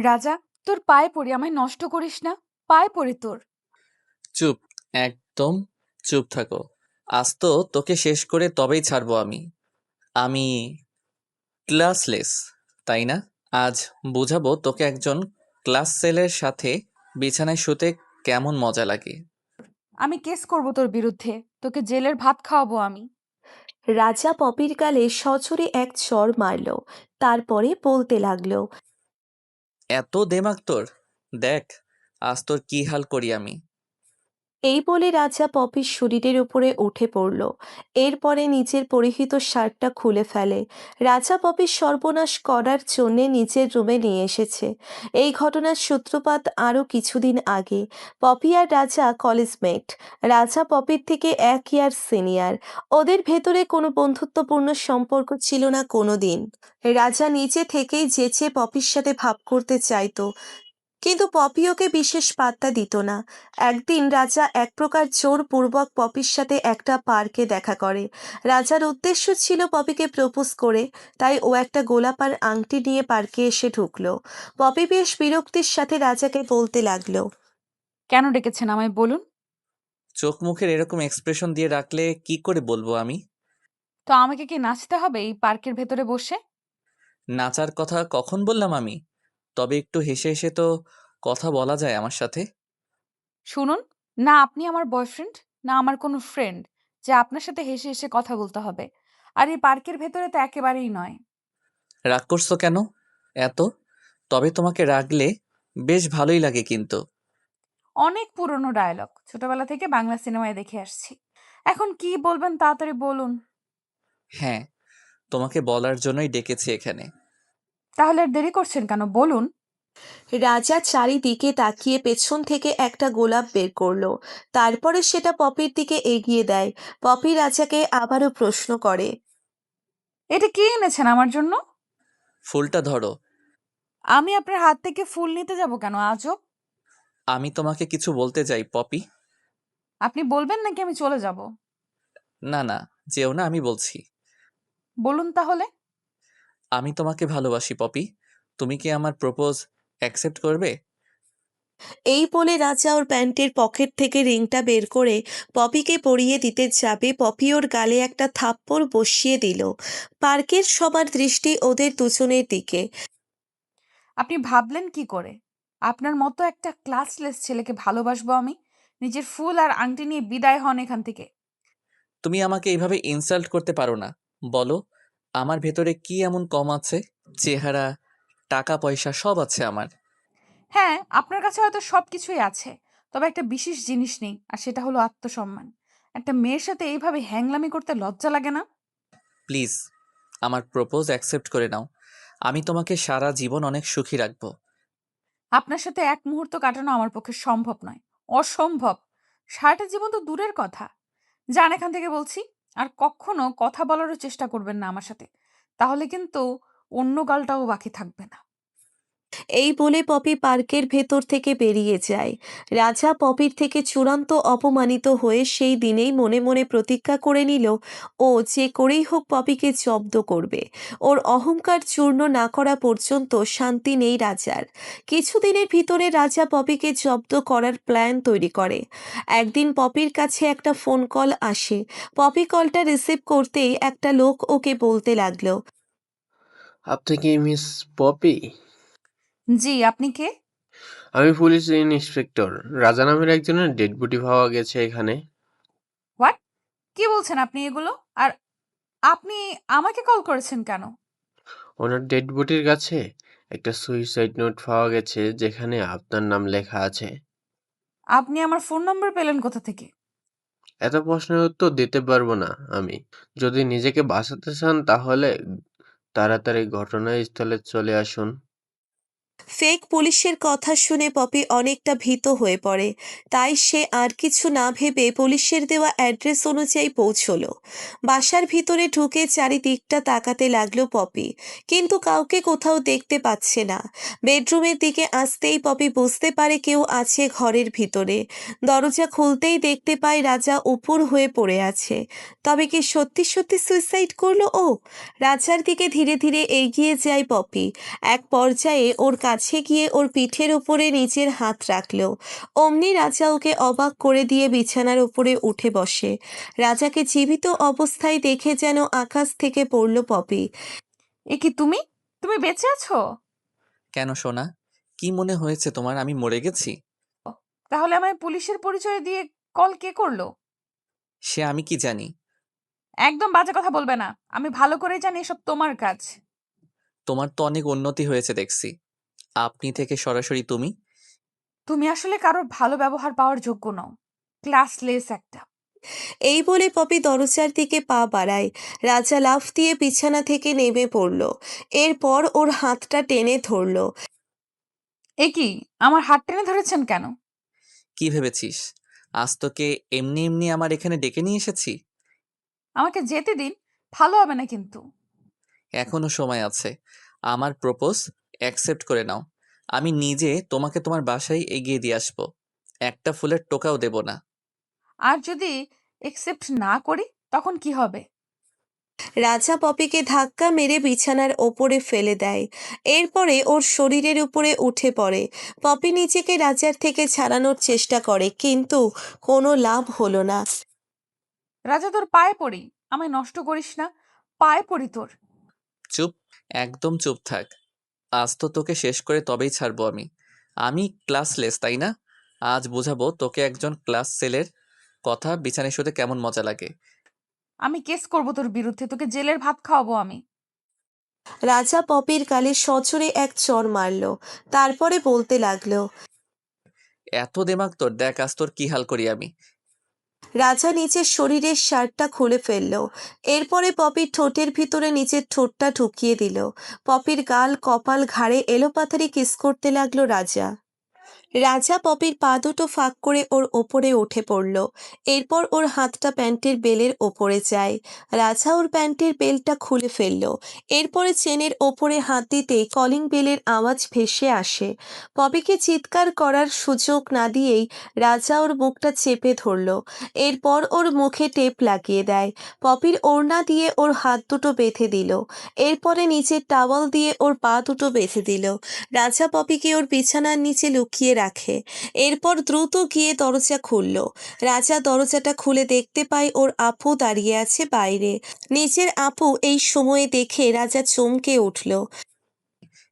রাজা, তোর পায়ে পড়ি, আমায় নষ্ট করিস না। পায়ে পড়ি তোর। চুপ, একদম চুপ থাকো। আজ তো তোকে শেষ করে তবেই ছাড়বো আমি। আমি ক্লাসলেস, তাই না? আজ বুঝাবো তোকে একজন ক্লাস সেলের সাথে বিছানায় শুতে কেমন মজা লাগে। আমি কেস করব তোর বিরুদ্ধে, তোকে জেলের ভাত খাওয়াবো আমি। রাজা পপির গালে সজোরে এক চড় মারল। তারপরে বলতে লাগলো, এত দেমাগ তোর? দেখ আজ তোর কি হাল করি আমি। এই বলে রাজা পপির শরীরের উপরে উঠে পড়ল। এরপরে নিজের পরিহিত শার্টটা খুলে ফেলে। রাজা পপির সর্বনাশ করার জন্যে নিজের রুমে নিয়ে এসেছে। এই ঘটনার সূত্রপাত আরও কিছুদিন আগে। পপি আর রাজা কলেজমেট। রাজা পপির থেকে 1 ইয়ার সিনিয়র। ওদের ভেতরে কোনো বন্ধুত্বপূর্ণ সম্পর্ক ছিল না কোনো দিন। রাজা নিজে থেকেই যেচে পপির সাথে ভাব করতে চাইতো, কিন্তু পপি ওকে বিশেষ পাত্তা দিত না। একদিন রাজা এক প্রকার জোরপূর্বক পপির সাথে একটা পার্কে দেখা করে। রাজার উদ্দেশ্য ছিল পপিকে প্রপোজ করে, তাই ও একটা গোলাপ আর আংটি নিয়ে পার্কে এসে ঢুকলো। পপি বেশ বিরক্তির সাথে রাজাকে বলতে লাগলো, কেন ডেকেছেন আমায় বলুন? চোখ মুখের এরকম এক্সপ্রেশন দিয়ে রাখলে কি করে বলবো আমি? তো আমাকে কি নাচতে হবে এই পার্কের ভেতরে বসে? নাচার কথা কখন বললাম আমি? তবে একটু হেসে হেসে তো কথা বলা যায় আমার সাথে। শুনুন, না আপনি আমার বয়ফ্রেন্ড, না আমার কোনো ফ্রেন্ড যে আপনার সাথে হেসে হেসে কথা বলতে হবে। আর এই পার্কের ভেতরে তো একেবারেই নয়। রাগ করছো কেন এত? তবে তোমাকে রাগলে বেশ ভালোই লাগে কিন্তু। অনেক পুরনো ডায়লগ, ছোটবেলা থেকে বাংলা সিনেমায় দেখে আসছি। এখন কি বলবেন তাড়াতাড়ি বলুন। হ্যাঁ, তোমাকে বলার জন্যই ডেকেছি এখানে। তাহলে আর দেরি করছেন কেন, বলুন। রাজা চারিদিকে তাকিয়ে পেছন থেকে একটা গোলাপ বের করলো। তারপরে সেটা পপির দিকে এগিয়ে দেয়। পপি রাজাকে আবারও প্রশ্ন করে, এটা কি এনেছেন আমার জন্য? ফুলটা ধরো। আমি আপনার হাত থেকে ফুল নিতে যাব কেন, আজব। আমি তোমাকে কিছু বলতে চাই পপি। আপনি বলবেন নাকি আমি চলে যাব? না না, যেও না, আমি বলছি। বলুন তাহলে। আমি তোমাকে ভালোবাসি পপি। তুমি কি আমার প্রপোজ অ্যাকসেপ্ট করবে? এই বলে রাজা ওর প্যান্টের পকেট থেকে রিংটা বের করে পপিকে পরিয়ে দিতে যাবে। পপি ওর গালে একটা থাপ্পড় বসিয়ে দিল। পার্কের সবার দৃষ্টি ওদের দুজনের দিকে। আপনি ভাবলেন কি করে আপনার মতো একটা ক্লাসলেস ছেলেকে ভালোবাসবো আমি? নিজের ফুল আর আংটি নিয়ে বিদায় হন এখান থেকে। তুমি আমাকে এইভাবে ইনসাল্ট করতে পারো না। বলো, আমার ভেতরে কি এমন কম আছে? চেহারা, টাকা পয়সা সব আছে আমার। হ্যাঁ, আপনার কাছে হয়তো সবকিছুই আছে, তবে একটা বিশেষ জিনিস নেই, আর সেটা হলো আত্মসম্মান। একটা মেয়ের সাথে এইভাবে হ্যাংলামি করতে লজ্জা লাগে না? প্লিজ আমার প্রপোজ অ্যাকসেপ্ট করে নাও। আমি তোমাকে সারা জীবন অনেক সুখী রাখবো। আপনার সাথে এক মুহূর্ত কাটানো আমার পক্ষে সম্ভব নয়, অসম্ভব। সারাটা জীবন তো দূরের কথা। যান এখান থেকে বলছি। আর কখনো কথা বলারও চেষ্টা করবেন না আমার সাথে, তাহলে কিন্তু অন্য গালটাও বাকি থাকবে না। এই বলে পপি পার্কের ভেতর থেকে বেরিয়ে যায়। রাজা পপির থেকে চূড়ান্ত অপমানিত হয়ে সেই দিনেই মনে মনে প্রতিজ্ঞা করে নিল, ও যে করেই হোক পপিকে জব্দ করবে। ওর অহংকার চূর্ণ না করা পর্যন্ত শান্তি নেই রাজার। কিছুদিনের ভিতরে রাজা পপিকে জব্দ করার প্ল্যান তৈরি করে। একদিন পপির কাছে একটা ফোন কল আসে। পপি কলটা রিসিভ করতেই একটা লোক ওকে বলতে লাগলো, আপনি কি মিস পপি? জি, আপনি কে? আমি পুলিশ ইন্সপেক্টর। রাজা নামের একজনের ডেড বডি পাওয়া গেছে এখানে। হোয়াট? কি বলছেন আপনি এগুলো? আর আপনি আমাকে কল করেছেন কেন? ওনার ডেড বডির কাছে একটা সুইসাইড নোট পাওয়া গেছে যেখানে আপনার নাম লেখা আছে। আপনি আমার ফোন নাম্বার পেলেন কোথা থেকে? এত প্রশ্নের উত্তর দিতে পারবো না আমি। যদি নিজেকে বাঁচাতে চান তাহলে তাড়াতাড়ি ঘটনাস্থলে চলে আসুন। ফেক পুলিশের কথা শুনে পপি অনেকটা ভীত হয়ে পড়ে। তাই সে আর কিছু না ভেবে পুলিশের দেওয়া অ্যাড্রেস অনুযায়ী পৌঁছলো। বাসার ভিতরে ঢুকে চারিদিকটা তাকাতে লাগলো পপি, কিন্তু কাউকে কোথাও দেখতে পাচ্ছে না। বেডরুমের দিকে আসতেই পপি বুঝতে পারে কেউ আছে ঘরের ভিতরে। দরজা খুলতেই দেখতে পায় রাজা উপুর হয়ে পড়ে আছে। তবে কি সত্যি সত্যি সুইসাইড করলো ও? রাজার দিকে ধীরে ধীরে এগিয়ে যায় পপি। এক পর্যায়ে ওর কাছে গিয়ে ওর পিঠের উপরে নিজের হাত রাখল। অমনি রাজা ওকে অবাক করে দিয়ে বিছানার উপরে উঠে বসে। রাজাকে জীবিত অবস্থায় দেখে যেন আকাশ থেকে পড়ল পপি। এ কি তুমি? তুমি বেঁচে আছো? কেন সোনা? কি মনে হয়েছে তোমার আমি মরে গেছি? তাহলে আমায় পুলিশের পরিচয় দিয়ে কল কে করলো? সে আমি কি জানি? একদম বাজে কথা বলবে না। আমি ভালো করেই জানি এসব তোমার কাজ। তোমার তো অনেক উন্নতি হয়েছে দেখছি। আপনি থেকে সরাসরি তুমি। তুমি আসলে কারোর ভালো ব্যবহার পাওয়ার যোগ্য নও। ক্লাসলেস একটা। এই বলে পপি দরজার দিকে পা বাড়ায়। রাজা লাফ দিয়ে বিছানা থেকে নেমে পড়ল। এরপর ওর হাতটা টেনে ধরল। এ কি? আমার হাত টেনে ধরেছেন কেন? কি ভেবেছিস আজ তোকে এমনি এমনি আমার এখানে ডেকে নিয়ে এসেছি? আমাকে যেতে দিন। ভালো হবে না কিন্তু। এখনো সময় আছে। আমার প্রপোজ অ্যাকসেপ্ট করে নাও। আমি নিজে তোমাকে তোমার বাসায় এগিয়ে দিয়ে আসবো। একটা ফুলের টোকাও দেব না। আর যদি একসেপ্ট না করি তখন কি হবে? রাজা পপিকে ধাক্কা মেরে বিছানার ওপরে ফেলে দেয়। এরপরে ওর শরীরের উপরে উঠে পড়ে। পপি নিজেকে রাজার থেকে ছাড়ানোর চেষ্টা করে, কিন্তু কোনো লাভ হলো না। রাজা, তোর পায়ে পড়ি। আমায় নষ্ট করিস না। পায়ে পড়ি তোর। চুপ, একদম চুপ থাক। আজ তো তোকে শেষ করে তবেই ছাড়বো আমি। আমি ক্লাসলেস তাই না? আজ বোঝাবো তোকে একজন ক্লাস সেলের কথা বিছানায় শুতে কেমন মজা লাগে। আমি কেস করব তোর বিরুদ্ধে। তোকে জেলের ভাত খাওয়াবো আমি। রাজা পপির গালে সজোরে এক চড় মারল। তারপরে বলতে লাগলো। এত দেমাগ তোর, দেখ আজ তোর কি হাল করি আমি। রাজা নিচের শরীরের শার্টটা খুলে ফেলল। এরপরে পপির ঠোঁটের ভিতরে নিচের ঠোঁটটা ঢুকিয়ে দিল। পপির গাল, কপাল, ঘাড়ে এলোপাথারি কিস করতে লাগলো রাজা। রাজা পপির পা দুটো ফাঁক করে ওর ওপরে উঠে পড়ল। এরপর ওর হাতটা প্যান্টের বেলের ওপরে যায়। রাজা ওর প্যান্টের বেলটা খুলে ফেলল। এরপরে চেনের ওপরে হাত দিতেই কলিং বেলের আওয়াজ ভেসে আসে। পপিকে চিৎকার করার সুযোগ না দিয়েই রাজা ওর মুখটা চেপে ধরল। এরপর ওর মুখে টেপ লাগিয়ে দেয়। পপির ওড়না দিয়ে ওর হাত দুটো বেঁধে দিল। এরপরে নিচের টাওয়াল দিয়ে ওর পা দুটো বেঁধে দিল। রাজা পপিকে ওর বিছানার নিচে লুকিয়ে রাখে। এরপর দ্রুত গিয়ে দরজা খুলল। রাজা দরজাটা খুলে দেখতে পায় ওর আপু দাঁড়িয়ে আছে বাইরে। নিজের আপু এই সময়ে দেখে রাজা চমকে উঠল।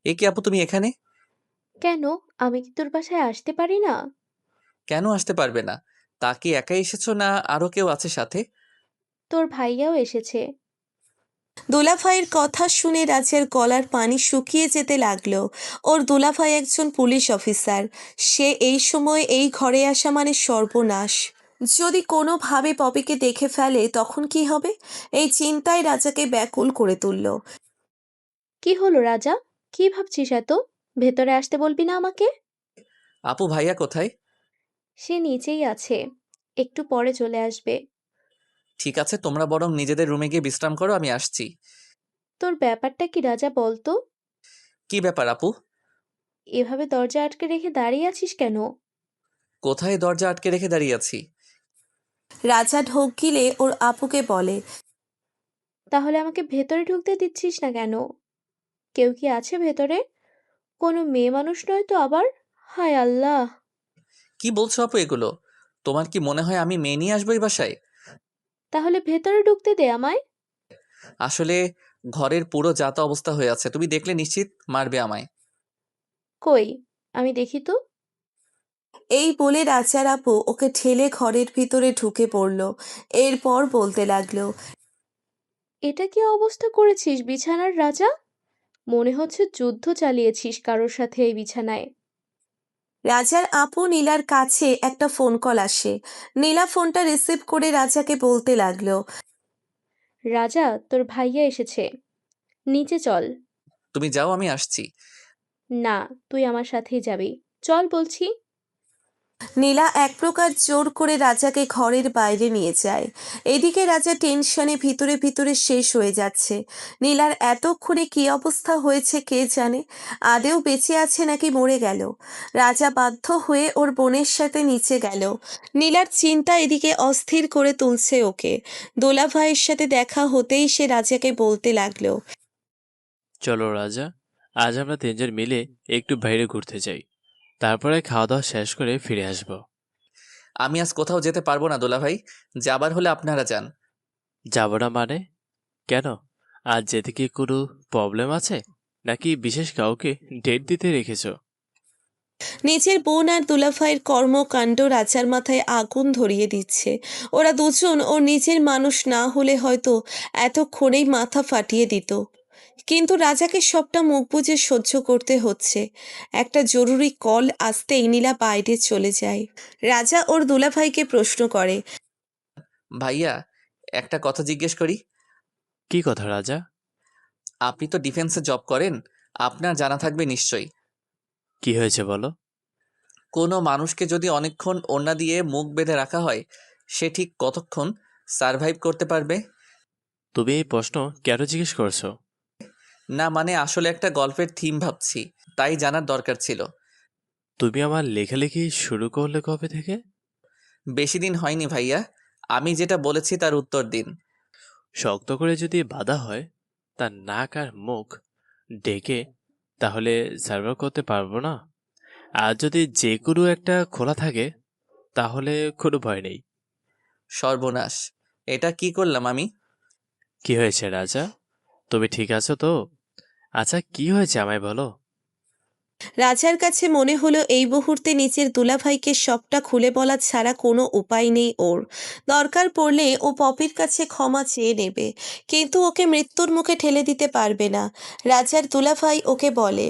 এ কি আপু, তুমি এখানে? কেন? আমি কি তোর বাসায় আসতে পারি না? কেন আসতে পারবে না? তা কি একাই এসেছো না আরো কেউ আছে সাথে? তোর ভাইয়াও এসেছে। দুলাভাইয়ের কথা শুনে রাজার গলার পানি শুকিয়ে যেতে লাগলো। ওর দুলাভাই একজন পুলিশ অফিসার। সে এই সময় এই ঘরে আসা মানে সর্বনাশ। যদি কোনোভাবে পপিকে দেখে ফেলে তখন কি হবে? এই চিন্তায় রাজাকে ব্যাকুল করে তুলল। কি হলো রাজা? কি ভাবছিস এত? ভেতরে আসতে বলবি না আমাকে? আপু ভাইয়া কোথায়? সে নিচেই আছে, একটু পরে চলে আসবে। ঠিক আছে, তোমরা বরং নিজেদের রুমে গিয়ে বিশ্রাম করো, আমি আসছি। তোর ব্যাপারটা কি রাজা, বলতো? কি ব্যাপার আপু? এভাবে দরজা আটকে রেখে দাঁড়িয়ে আছিস কেন? কোথায় দরজা আটকে রেখে দাঁড়িয়ে আছি? রাজা ঢোক গিলে ওর আপুকে বলে। তাহলে আমাকে ভেতরে ঢুকতে দিচ্ছিস না কেন? কেউ কি আছে ভেতরে? কোনো মেয়ে মানুষ নয় তো আবার? হায় আল্লাহ! কি বলছো আপু এগুলো? তোমার কি মনে হয় আমি মেয়ে নিয়ে আসবো এই বাসায়? তাহলে ভেতরে ঢুকতে দে আমায়। আসলে ঘরের পুরো যাতা অবস্থা হয়ে আছে, তুমি দেখলে নিশ্চিত মারবে আমায়। কই, আমি দেখি তো। এই বলে রাজার আপু ওকে ঠেলে ঘরের ভিতরে ঢুকে পড়ল। এরপর বলতে লাগলো। এটা কি অবস্থা করেছিস বিছানার রাজা? মনে হচ্ছে যুদ্ধ চালিয়েছিস কারোর সাথে এই বিছানায়। রাজার আপু নীলার কাছে একটা ফোন কল আসে। নীলা ফোনটা রিসিভ করে রাজাকে বলতে লাগলো। রাজা, তোর ভাইয়া এসেছে, নিচে চল। তুমি যাও, আমি আসছি। না, তুই আমার সাথেই যাবি। চল বলছি। নীলা এক প্রকার জোর করে রাজাকে ঘরের বাইরে নিয়ে যায়। এদিকে রাজা টেনশনে ভিতরে ভিতরে শেষ হয়ে যাচ্ছে। নীলার এতক্ষণে কি অবস্থা হয়েছে কে জানে। আদেও বেঁচে আছে নাকি মরে গেল। রাজা বাধ্য হয়ে ওর বোনের সাথে নিচে গেল। নীলার চিন্তা এদিকে অস্থির করে তুলছে ওকে। দোলা ভাইয়ের সাথে দেখা হতেই সে রাজাকে বলতে লাগলো। চলো রাজা, আজ আমরা তিনজন মিলে একটু বাইরে ঘুরতে যাই, তারপরে খাওয়া দাওয়া শেষ করে ফিরে আসব। আমি আজ কোথাও যেতে পারবো না দুলাভাই, যাবার হলে আপনারা যান। যাব না মানে? কেন? আজ যেতে কি কোনো প্রবলেম আছে, নাকি বিশেষ কাউকে ডেট দিতে রেখেছো? নিজের বোন আর দুলাভাইয়ের কর্মকাণ্ড রাজার মাথায় আগুন ধরিয়ে দিচ্ছে। ওরা দুজন ওর নিজের মানুষ না হলে হয়তো এতক্ষণেই মাথা ফাটিয়ে দিত, কিন্তু রাজাকে সবটা মুখ বুজে সহ্য করতে হচ্ছে। একটা জরুরি কল আসতেই নীলা বাইরে চলে যায়। রাজা ওর দুলাভাইকে প্রশ্ন করে, ভাইয়া, একটা কথা জিজ্ঞেস করি। কি কথা রাজা? আপনি তো ডিফেন্সে জব করেন, আপনার জানা থাকবে নিশ্চয়ই। কি হয়েছে বলো। কোনো মানুষকে যদি অনেকক্ষণ ওড়না দিয়ে মুখ বেঁধে রাখা হয়, সে ঠিক কতক্ষণ সারভাইভ করতে পারবে? তুমি এই প্রশ্ন কেন জিজ্ঞেস করছো? না মানে আসলে একটা গল্পের থিম ভাবছি, তাই জানার দরকার ছিল। তুমি আমার লেখালেখি শুরু করলে কবে থেকে? বেশি দিন হয়নি ভাইয়া, আমি যেটা বলেছি তার উত্তর দিন। শক্ত করে যদি বাধা হয়, তার নাক আর মুখ ডেকে, তাহলে সার্ভার করতে পারবো না। আর যদি যে কোনো একটা খোলা থাকে, তাহলে কোনো ভয় নেই। সর্বনাশ, এটা কি করলাম আমি? কি হয়েছে রাজা? তুমি ঠিক আছো তো? আচ্ছা, কি হয়েছে আমায় বলো। রাজার কাছে মনে হলো এই মুহূর্তে নিজের দুলাভাইকে সবটা খুলে বলা ছাড়া কোনো উপায় নেই ওর। দরকার পড়লে ও পপির কাছে ক্ষমা চেয়ে নেবে, কিন্তু ওকে মৃত্যুর মুখে ঠেলে দিতে পারবে না। রাজার দুলাভাই ওকে বলে,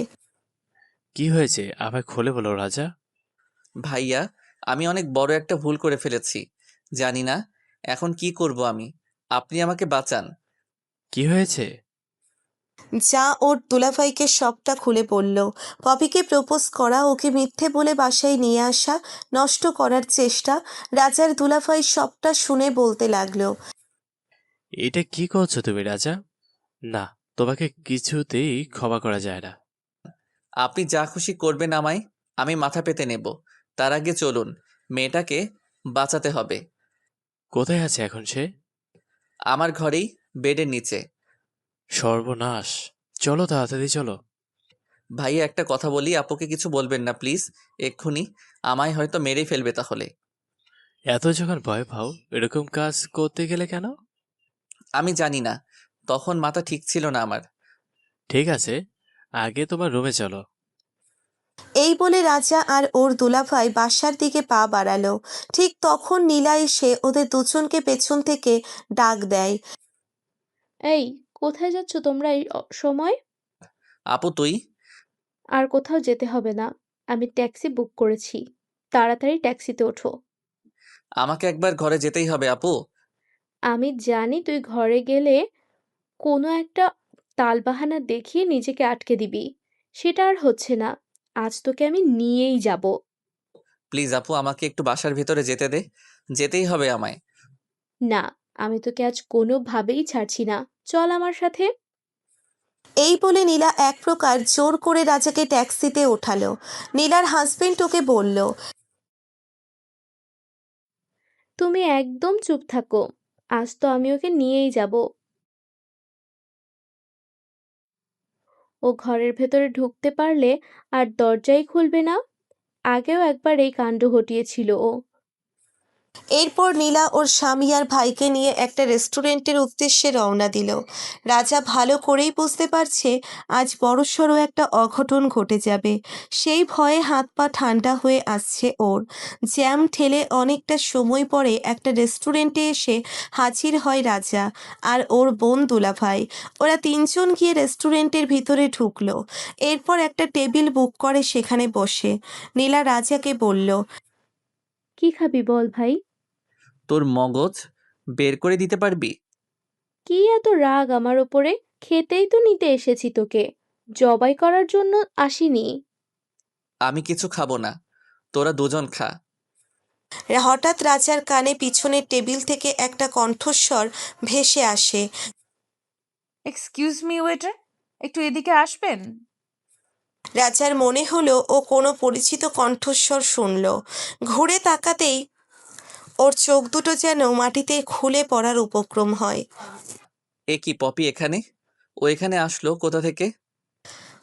কি হয়েছে আমায় খুলে বলো রাজা। ভাইয়া, আমি অনেক বড় একটা ভুল করে ফেলেছি, জানি না এখন কি করব আমি। আপনি আমাকে বাঁচান। কি হয়েছে? যা ওর দুলাভাইকে সবটা খুলে বলল। পপিকে প্রপোজ করা, ওকে মিথ্যে বলে বাসায় নিয়ে আসা, নষ্ট করার চেষ্টা। রাজার দুলাভাই সবটা শুনে বলতে লাগলো, এটা কি করছো তুমি রাজা? না, তোমাকে কিছুতেই ক্ষমা করা যায় না। আপনি যা খুশি করবেন আমায়, আমি মাথা পেতে নেব। তার আগে চলুন, মেয়েটাকে বাঁচাতে হবে। কোথায় আছে এখন সে? আমার ঘরেই, বেডের নিচে। সর্বনাশ! চলো তাড়াতাড়ি চলো। ভাইয়া একটা কথা বলি, আপুকে কিছু বলবেন না প্লিজ, এক্ষুনি। আমায় হয়তো মেরেই ফেলবে তাহলে। এত যখন ভয় পাও, এরকম কাজ করতে গেলে কেন? আমি জানি না, তখন মাথা ঠিক ছিল না আমার। ঠিক আছে, আগে তোমার রুমে চলো। এই বলে রাজা আর ওর দুলাভাই বাসার দিকে পা বাড়ালো। ঠিক তখন নীলা এসে ওদের দুজনকে পেছন থেকে ডাক দেয়। এই, কোথায় যাচ্ছ তোমরা এই সময়? আপু তুই? আর কোথাও যেতে হবে না, আমি ট্যাক্সি বুক করেছি। তাড়াতাড়ি ট্যাক্সিতে ওঠো। আমাকে একবার ঘরে যেতেই হবে আপু। আমি জানি তুই ঘরে গেলে কোনো একটা তালবাহানা দেখিয়ে নিজেকে আটকে দিবি। সেটা আর হচ্ছে না। আজ তোকে আমি নিয়েই যাব। প্লিজ আপু, আমাকে একটু বাসার ভিতরে যেতে দে, যেতেই হবে আমায়। না, আমি তোকে আজ কোনোভাবেই ছাড়ছি না। চল আমার সাথে। এই বলে নীলা এক প্রকার জোর করে রাজাকে ট্যাক্সিতে ওঠালো। নীলার হাজবেন্ড ওকে বলল, তুমি একদম চুপ থাকো। আজ তো আমি ওকে নিয়েই যাব। ও ঘরের ভেতরে ঢুকতে পারলে আর দরজাই খুলবে না। আগেও একবার এই কাণ্ড ঘটিয়েছিল ও। এরপর নীলা ওর স্বামী আর ভাইকে নিয়ে একটা রেস্টুরেন্টের উদ্দেশ্যে রওনা দিল। রাজা ভালো করেই বুঝতে পারছে আজ বড়সড় একটা অঘটন ঘটে যাবে। সেই ভয়ে হাত পা ঠান্ডা হয়ে আসছে ওর। জ্যাম ঠেলে অনেকটা সময় পরে একটা রেস্টুরেন্টে এসে হাজির হয় রাজা আর ওর বোন দুলাভাই। ওরা তিনজন গিয়ে রেস্টুরেন্টের ভিতরে ঢুকলো। এরপর একটা টেবিল বুক করে সেখানে বসে নীলা রাজাকে বলল, কি খাবি বল ভাই? তোর মগজ বের করে দিতে পারবি? কি এত রাগ আমার ওপরে? খেতেই তো নিতে এসেছি তোকে, জবাই করার জন্য আসিনি। আমি কিছু খাবো না, তোরা দুজন খা। হঠাৎ রাজার কানে পিছনের টেবিল থেকে একটা কণ্ঠস্বর ভেসে আসে। এক্সকিউজ মি ওয়েটার, একটু এদিকে আসবেন? রাজার মনে হলো ও কোনো পরিচিত কণ্ঠস্বর শুনল। ঘুরে তাকাতেই ওর চোখ দুটো যেন মাটিতে খুলে পড়ার উপক্রম হয়। এ কি পপি এখানে? ও এখানে আসলো কোথা থেকে?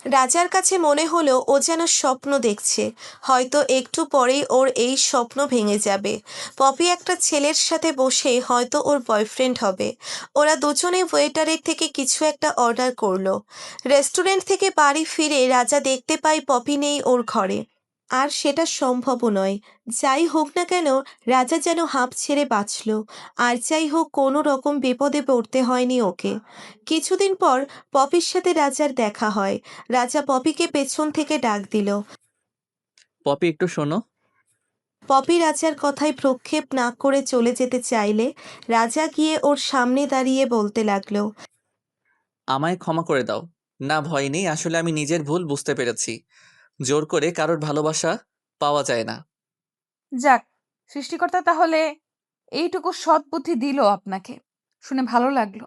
রাজার কাছে মনে হলো ও যেন স্বপ্ন দেখছে, হয়তো একটু পরেই ওর এই স্বপ্ন ভেঙে যাবে। পপি একটা ছেলের সাথে বসে হয়তো ওর বয়ফ্রেন্ড হবে। ওরা দুজনে ওয়েটারের থেকে কিছু একটা অর্ডার করলো। রেস্টুরেন্ট থেকে বাড়ি ফিরে রাজা দেখতে পায় পপি নেই ওর ঘরে। আর সেটা সম্ভবও নয়। যাই হোক না কেন, রাজা যেন হাঁপ ছেড়ে বাঁচল। আর যাই হোক, কোনো রকম বিপদে পড়তে হয়নি ওকে। কিছুদিন পর পপির সাথে রাজার দেখা হয়। রাজা পপিকে পেছন থেকে ডাক দিল। পপি একটু শোনো। পপি রাজার কথায় ভ্রুক্ষেপ না করে চলে যেতে চাইলে রাজা গিয়ে ওর সামনে দাঁড়িয়ে বলতে লাগলো। আমায় ক্ষমা করে দাও। না, ভয় নেই, আসলে আমি নিজের ভুল বুঝতে পেরেছি। জোর করে কারোর ভালোবাসা পাওয়া যায় না। যাক, সৃষ্টিকর্তা তাহলে এইটুকু সৎ বুদ্ধি দিল আপনাকে, শুনে ভালো লাগলো।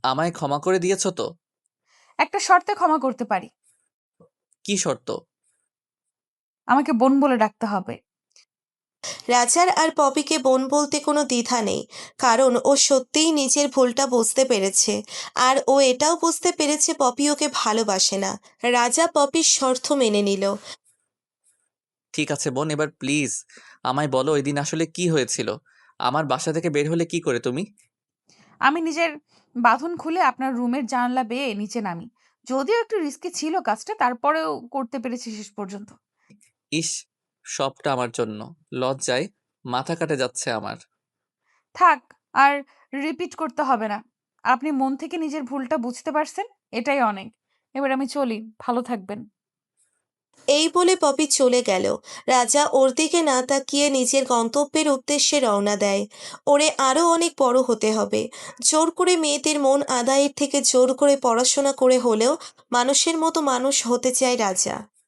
আমায় ক্ষমা করে দিয়েছো তো? একটা শর্তে ক্ষমা করতে পারি। কি শর্ত? আমাকে বোন বলে ডাকতে হবে। রাজার আর পপিকে বোন বলতে কোনো দ্বিধা নেই, কারণ ও সত্যিই নিজের ভুলটা বুঝতে পেরেছে। আর ও এটাও বুঝতে পেরেছে পপি ওকে ভালোবাসে না। রাজা পপির শর্ত মেনে নিল। ঠিক আছে বোন, এবার প্লিজ আমায় বলো ওই দিন আসলে কি হয়েছিল। আমার বাসা থেকে বের হলে কি করে তুমি? আমি নিজের বাঁধন খুলে আপনার রুমের জানালা বেয়ে নিচে নামি। যদিও একটু রিস্কি ছিল কাজটা, তারপরেও করতে পেরেছি শেষ পর্যন্ত। ইস, সবটা আমার জন্য। লজ্জায় মাথা কাটে যাচ্ছে আমার। থাক, আর রিপিট করতে হবে না। আপনি মন থেকে নিজের ভুলটা বুঝতে পারছেন, এটাই অনেক। এবার আমি চলি, ভালো থাকবেন। এই বলে পপি চলে গেল। রাজা ওর দিকে না তাকিয়ে নিজের গন্তব্যের উদ্দেশ্যে রওনা দেয়। ওরে আরো অনেক বড় হতে হবে। জোর করে মেয়েদের মন আদায়ের থেকে জোর করে পড়াশোনা করে হলেও মানুষের মতো মানুষ হতে চায় রাজা।